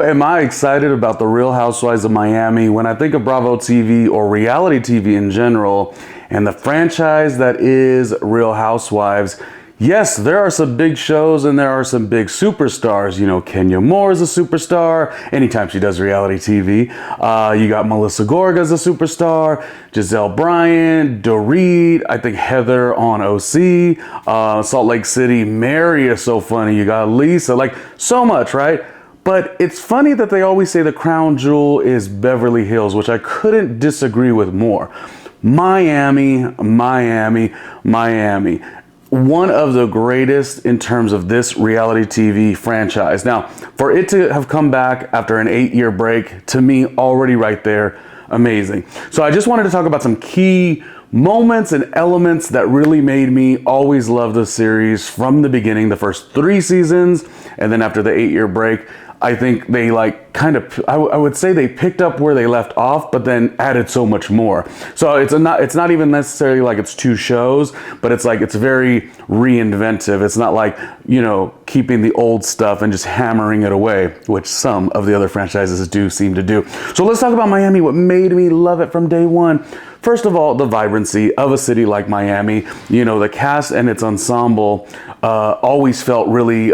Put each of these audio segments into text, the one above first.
am I excited about the Real Housewives of Miami. When I think of Bravo TV or reality TV in general, and the franchise that is Real Housewives, yes, there are some big shows and there are some big superstars. You know, Kenya Moore is a superstar anytime she does reality TV. You got Melissa Gorga as a superstar, Giselle Bryant, Dorit, I think Heather on OC, Salt Lake City, Mary is so funny. You got Lisa, like so much, right? But it's funny that they always say the crown jewel is Beverly Hills, which I couldn't disagree with more. Miami, Miami, Miami. One of the greatest in terms of this reality TV franchise. Now, for it to have come back after an 8-year break, to me, already right there, amazing. So I just wanted to talk about some key moments and elements that really made me always love the series from the beginning, the first 3 seasons, and then after the 8-year break. I think they I would say they picked up where they left off, but then added so much more. So it's not even necessarily like it's 2 shows, but it's like it's very reinventive. It's not like, you know, keeping the old stuff and just hammering it away, which some of the other franchises do seem to do. So let's talk about Miami, what made me love it from day one. First of all, the vibrancy of a city like Miami. You know, the cast and its ensemble always felt really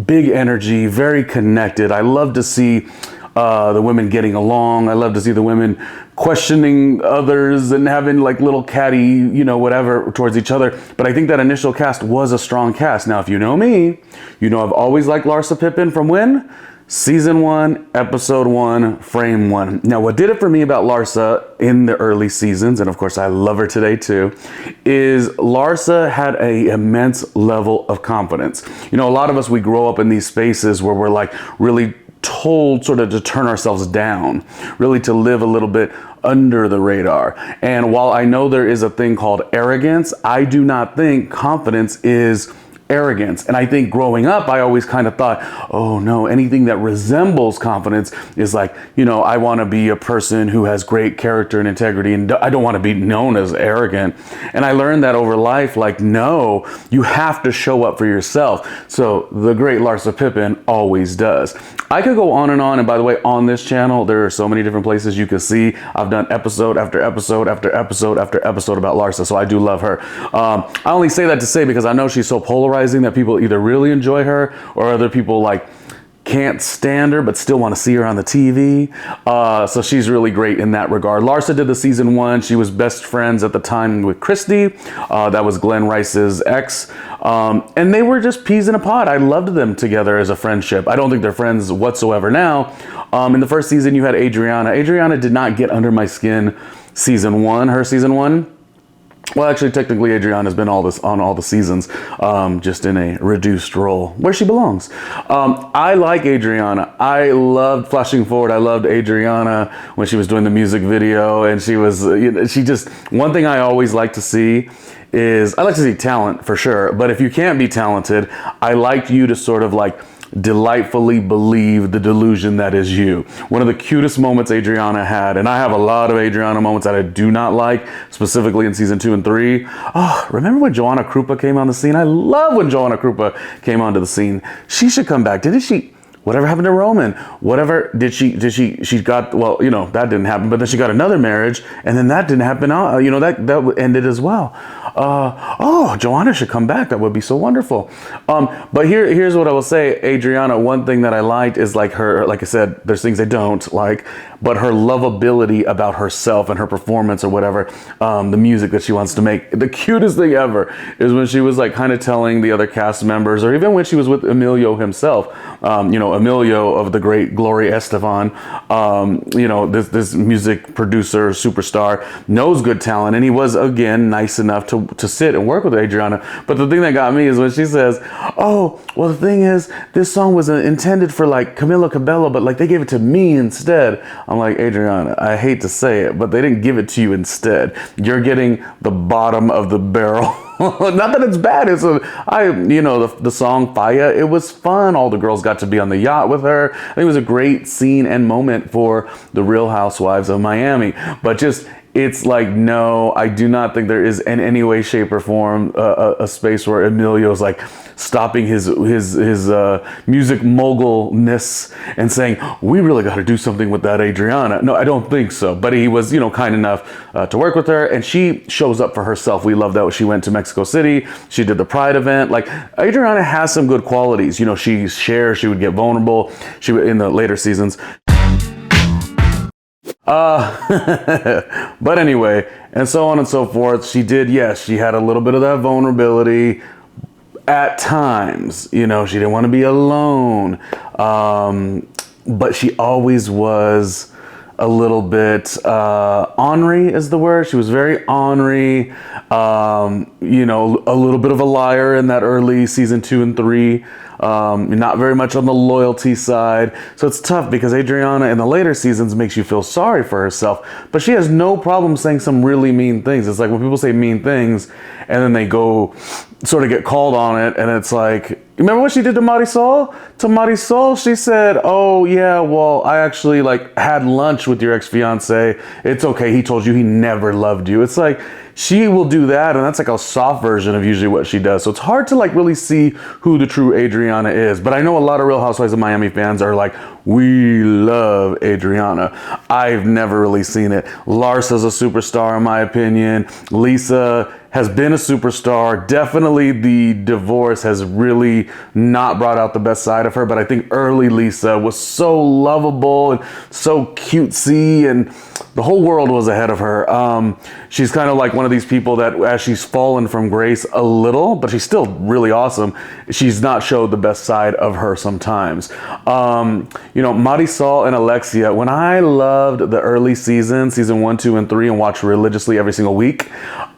big energy, very connected. I love to see the women getting along. I love to see the women questioning others and having like little catty, you know, whatever towards each other. But I think that initial cast was a strong cast. Now, if you know me, you know I've always liked Larsa Pippen from when? Season 1, episode 1, frame 1. Now, what did it for me about Larsa in the early seasons, and of course I love her today too, is Larsa had an immense level of confidence. You know, a lot of us, we grow up in these spaces where we're like really told sort of to turn ourselves down, really to live a little bit under the radar. And while I know there is a thing called arrogance, I do not think confidence is arrogance. And I think growing up, I always kind of thought, oh no, anything that resembles confidence is like, you know, I want to be a person who has great character and integrity, and I don't want to be known as arrogant. And I learned that over life, like, no, you have to show up for yourself. So the great Larsa Pippen always does. I could go on, and by the way, on this channel, there are so many different places you can see. I've done episode after episode after episode after episode about Larsa, so I do love her. I only say that to say because I know she's so polarizing that people either really enjoy her or other people like can't stand her but still want to see her on the TV. So she's really great in that regard. Larsa did the season 1. She was best friends at the time with Christy. That was Glenn Rice's ex. And they were just peas in a pod. I loved them together as a friendship. I don't think they're friends whatsoever now. In the first season, you had Adriana. Adriana did not get under my skin season 1, her season 1. Well, actually, technically, Adriana's been on all the seasons, just in a reduced role where she belongs. I like Adriana. I loved Flashing Forward. I loved Adriana when she was doing the music video, and she was, you know, she just, one thing I always like to see is, I like to see talent for sure, but if you can't be talented, I like you to sort of like delightfully believe the delusion that is you. One of the cutest moments Adriana had, and I have a lot of Adriana moments that I do not like, specifically in season 2 and 3. Oh, remember when Joanna Krupa came on the scene? I love when Joanna Krupa came onto the scene. She should come back. Didn't she? Whatever happened to Roman? Whatever she got, well, you know, that didn't happen, but then she got another marriage, and then that didn't happen. You know, that ended as well. Oh, Joanna should come back. That would be so wonderful. But here's what I will say. Adriana, one thing that I liked is like her, like I said, there's things I don't like, but her lovability about herself and her performance or whatever, the music that she wants to make. The cutest thing ever is when she was like kind of telling the other cast members, or even when she was with Emilio himself, you know, Emilio of the great Gloria Estefan, you know, this music producer, superstar, knows good talent, and he was, again, nice enough to sit and work with Adriana. But the thing that got me is when she says, oh, well, the thing is, this song was intended for like Camila Cabello, but like they gave it to me instead. I'm like, Adriana, I hate to say it, but they didn't give it to you instead. You're getting the bottom of the barrel. Not that it's bad. It's you know, the song Faya, it was fun. All the girls got to be on the yacht with her. I think it was a great scene and moment for the Real Housewives of Miami. But just it's like, no, I do not think there is in any way, shape, or form a space where Emilio's like stopping his music mogulness and saying, we really got to do something with that Adriana. No, I don't think so. But he was, kind enough to work with her, and she shows up for herself. We love that she went to Mexico City. She did the Pride event. Like, Adriana has some good qualities. She shares. She would get vulnerable. She would in the later seasons. But anyway, and so on and so forth. She did, yes, she had a little bit of that vulnerability at times. She didn't want to be alone. But she always was a little bit ornery is the word. She was very ornery, a little bit of a liar in that early season 2 and 3. Not very much on the loyalty side. So it's tough because Adriana in the later seasons makes you feel sorry for herself, but she has no problem saying some really mean things. It's like when people say mean things and then they go sort of get called on it, and it's like, remember what she did to Marisol? To Marisol, she said, oh yeah, well, I actually had lunch with your ex-fiance. It's okay. He told you he never loved you. It's like, she will do that, and that's like a soft version of usually what she does. So it's hard to really see who the true Adriana is. But I know a lot of Real Housewives of Miami fans are like, we love Adriana. I've never really seen it. Larsa's a superstar in my opinion. Lisa has been a superstar. Definitely the divorce has really not brought out the best side of her, but I think early Lisa was so lovable and so cutesy, and the whole world was ahead of her. She's kind of like one of these people that as she's fallen from grace a little, but she's still really awesome, she's not showed the best side of her sometimes. Marisol and Alexia, when I loved the early season 1, 2, and 3, and watched religiously every single week,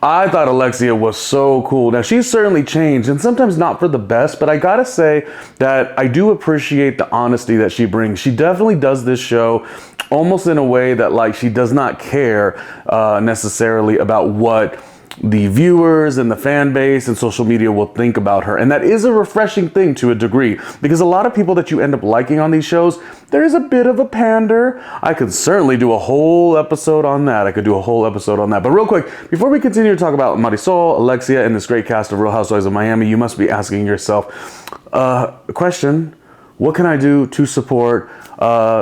I thought Alexia was so cool. Now, she's certainly changed, and sometimes not for the best, but I gotta say that I do appreciate the honesty that she brings. She definitely does this show almost in a way that she does not care necessarily about what the viewers and the fan base and social media will think about her. And that is a refreshing thing to a degree, because a lot of people that you end up liking on these shows, there is a bit of a pander. I could certainly do a whole episode on that. But real quick, before we continue to talk about Marisol, Alexia, and this great cast of Real Housewives of Miami, you must be asking yourself a question. What can I do to support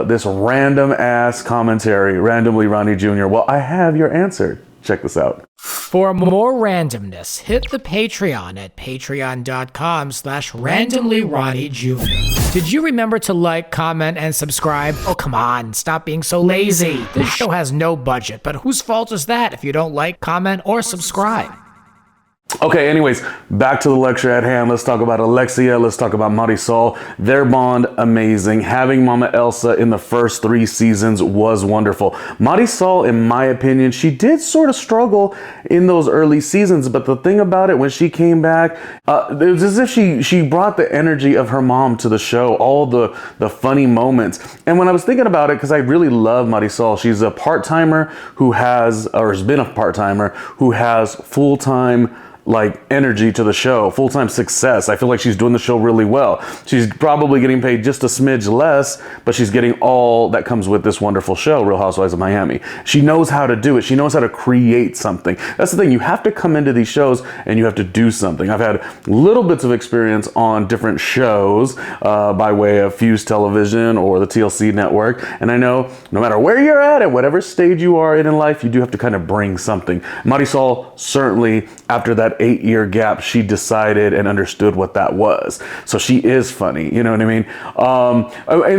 this random ass commentary, randomly Ronnie Jr.? Well, I have your answer. Check this out. For more randomness, hit the Patreon at patreon.com/randomlyronniejr. Did you remember to like, comment, and subscribe? Oh, come on, stop being so lazy. This show has no budget, but whose fault is that if you don't like, comment, or subscribe? Okay, anyways, back to the lecture at hand. Let's talk about Alexia. Let's talk about Marisol. Their bond, amazing. Having Mama Elsa in the first 3 seasons was wonderful. Marisol, in my opinion, she did sort of struggle in those early seasons, but the thing about it, when she came back, it was as if she brought the energy of her mom to the show, all the funny moments. And when I was thinking about it, because I really love Marisol, she's a part-timer who has been a part-timer who has full-time energy to the show, full-time success. I feel like she's doing the show really well. She's probably getting paid just a smidge less, but she's getting all that comes with this wonderful show, Real Housewives of Miami. She knows how to do it. She knows how to create something. That's the thing. You have to come into these shows and you have to do something. I've had little bits of experience on different shows by way of Fuse Television or the TLC network, and I know no matter where you're at whatever stage you are in life, you do have to kind of bring something. Marisol, certainly after that 8-year gap, she decided and understood what that was. So she is funny, you know what I mean?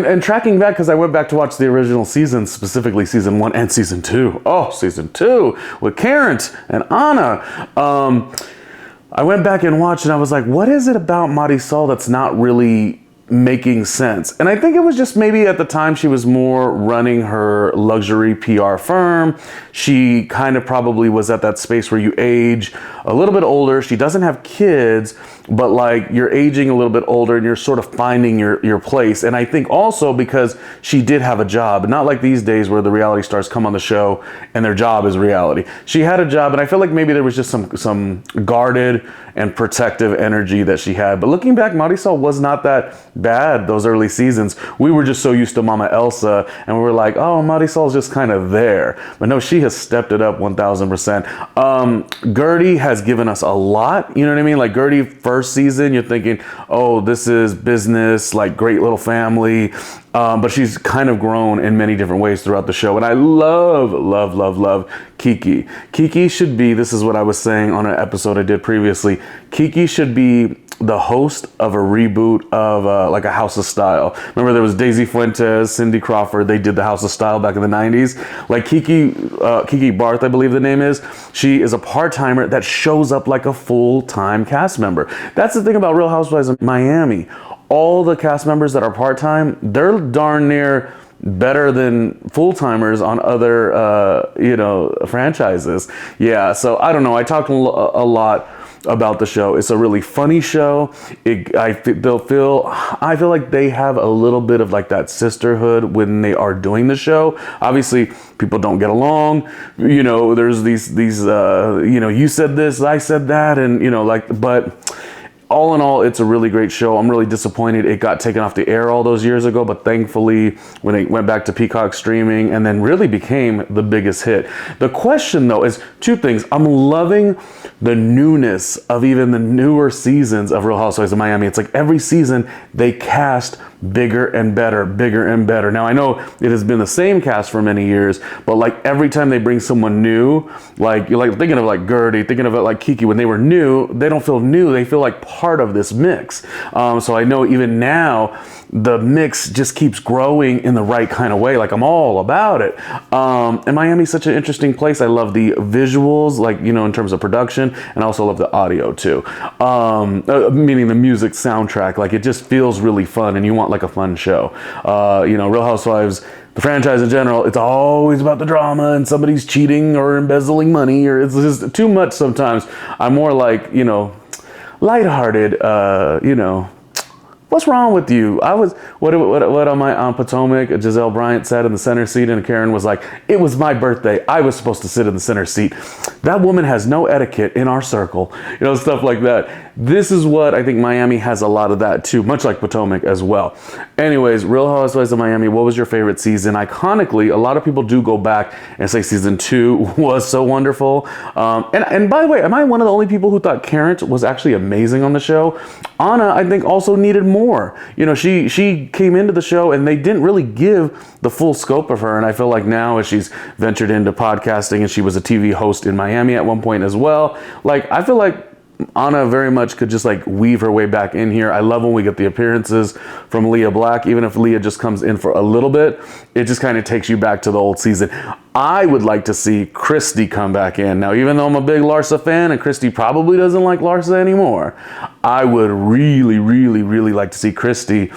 And tracking back, because I went back to watch the original seasons, specifically season 1 and season 2. Oh, season 2 with Karen and Anna. I went back and watched, and I was like, what is it about Marisol that's not really making sense? And I think it was just maybe at the time she was more running her luxury PR firm. She kind of probably was at that space where you age a little bit older. She doesn't have kids, but like you're aging a little bit older and you're sort of finding your place. And I think also because she did have a job, not like these days where the reality stars come on the show and their job is reality. She had a job, and I feel like maybe there was just some guarded and protective energy that she had. But looking back, Marisol was not that bad those early seasons. We were just so used to Mama Elsa, and we were like, oh, Marisol's just kind of there. But no, she has stepped it up 1000%. Gertie has given us a lot, you know what I mean? Like Gertie first season, you're thinking, oh, this is business, like great little family. But she's kind of grown in many different ways throughout the show. And I love Kiki. Kiki should be, this is what I was saying on an episode I did previously, Kiki should be the host of a reboot of like a House of Style. Remember there was Daisy Fuentes, Cindy Crawford, they did the House of Style back in the 90s. Like Kiki Barth, I believe the name is, she is a part-timer that shows up like a full-time cast member. That's the thing about Real Housewives of Miami. All the cast members that are part-time, they're darn near better than full-timers on other, franchises. Yeah, so I don't know. I talked a lot about the show. It's a really funny show. I feel like they have a little bit of like that sisterhood when they are doing the show. Obviously, people don't get along. There's these you said this, I said that, and but all in all, it's a really great show. I'm really disappointed it got taken off the air all those years ago, but thankfully when it went back to Peacock streaming and then really became the biggest hit. The question though is two things. I'm loving the newness of even the newer seasons of Real Housewives of Miami. It's like every season they cast bigger and better. Now I know it has been the same cast for many years, but like every time they bring someone new, like you're like thinking of like Gertie, thinking of it like Kiki, when they were new, they don't feel new, they feel like part of this mix. So I know even now the mix just keeps growing in the right kind of way. Like I'm all about it. And Miami's such an interesting place. I love the visuals, like, in terms of production, and I also love the audio too. Meaning the music soundtrack, like it just feels really fun and you want like a fun show. Real Housewives, the franchise in general, it's always about the drama and somebody's cheating or embezzling money, or it's just too much sometimes. I'm more like, lighthearted, what's wrong with you? What on my Aunt Potomac, Giselle Bryant sat in the center seat and Karen was like, it was my birthday, I was supposed to sit in the center seat. That woman has no etiquette in our circle, stuff like that. This is what I think Miami has a lot of that too, much like Potomac as well. Anyways, Real Housewives of Miami, what was your favorite season? Iconically, a lot of people do go back and say season 2 was so wonderful. And by the way, am I one of the only people who thought Karen was actually amazing on the show? Anna, I think, also needed more. She came into the show and they didn't really give the full scope of her. And I feel like now as she's ventured into podcasting and she was a TV host in Miami at one point as well, like I feel like Anna very much could just like weave her way back in here. I love when we get the appearances from Leah Black. Even if Leah just comes in for a little bit, it just kind of takes you back to the old season. I would like to see Christy come back in. Now, even though I'm a big Larsa fan and Christy probably doesn't like Larsa anymore, I would really like to see Christy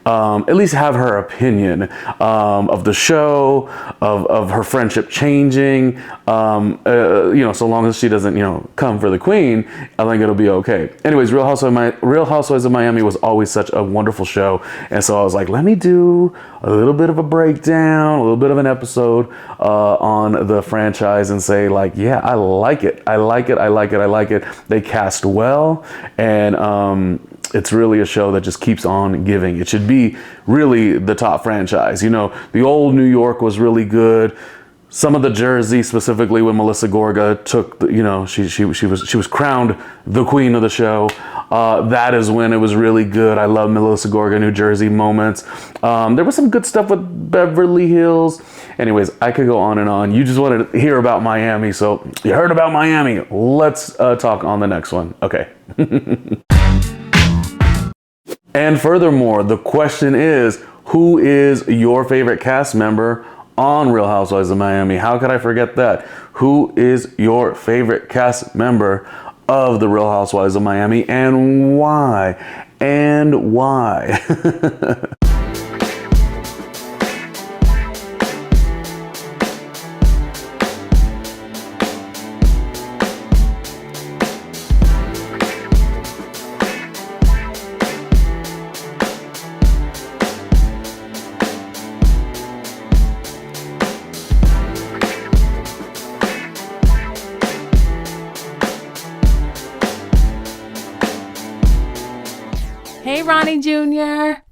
at least have her opinion of the show, of her friendship changing. So long as she doesn't, come for the queen, I think it'll be okay. Anyways, Real Housewives of Miami was always such a wonderful show. And so I was like, let me do a little bit of a breakdown, a little bit of an episode on the franchise and say like, yeah, I like it. They cast well, and it's really a show that just keeps on giving. It should be really the top franchise. The old New York was really good. Some of the Jersey, specifically when Melissa Gorga took, she was crowned the queen of the show. That is when it was really good. I love Melissa Gorga, New Jersey moments. There was some good stuff with Beverly Hills. Anyways, I could go on and on. You just wanted to hear about Miami, so you heard about Miami. Let's talk on the next one. Okay. And furthermore, the question is, who is your favorite cast member on Real Housewives of Miami? How could I forget that? Who is your favorite cast member of the Real Housewives of Miami, and why? And why? Ronnie Jr.